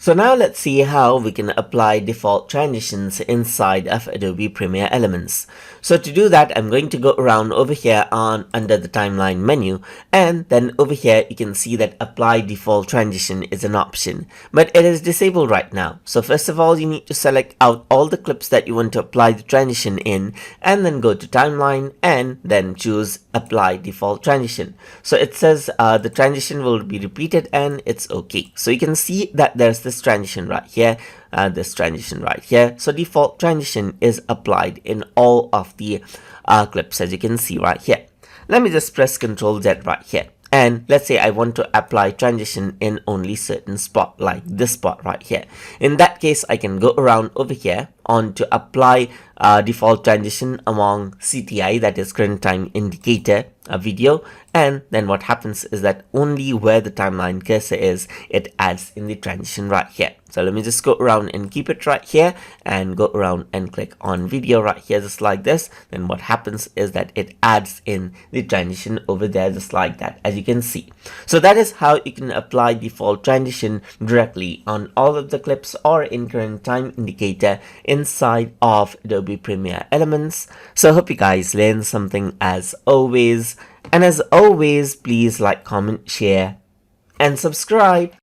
So now let's see how we can apply default transitions inside of Adobe Premiere Elements. So to do that, I'm going to go around over here under the timeline menu, and then over here you can see that apply default transition is an option, but it is disabled right now. So first of all, you need to select out all the clips that you want to apply the transition in, and then go to timeline and then choose apply default transition. So it says the transition will be repeated and it's okay. So you can see that there's this transition right here, this transition right here. So default transition is applied in all of the clips, as you can see right here. Let me just press Ctrl Z right here. And let's say I want to apply transition in only certain spot, like this spot right here. In that case, I can go around over here on to apply default transition among CTI, that is current time indicator, a video, and then what happens is that only where the timeline cursor is, it adds in the transition right here. So let me just go around and keep it right here and go around and click on video right here, just like this. Then what happens is that it adds in the transition over there, just like that, as you can see. So that is how you can apply default transition directly on all of the clips or in current time indicator inside of Adobe Premiere Elements. So I hope you guys learned something as always. And as always, please like, comment, share, and subscribe.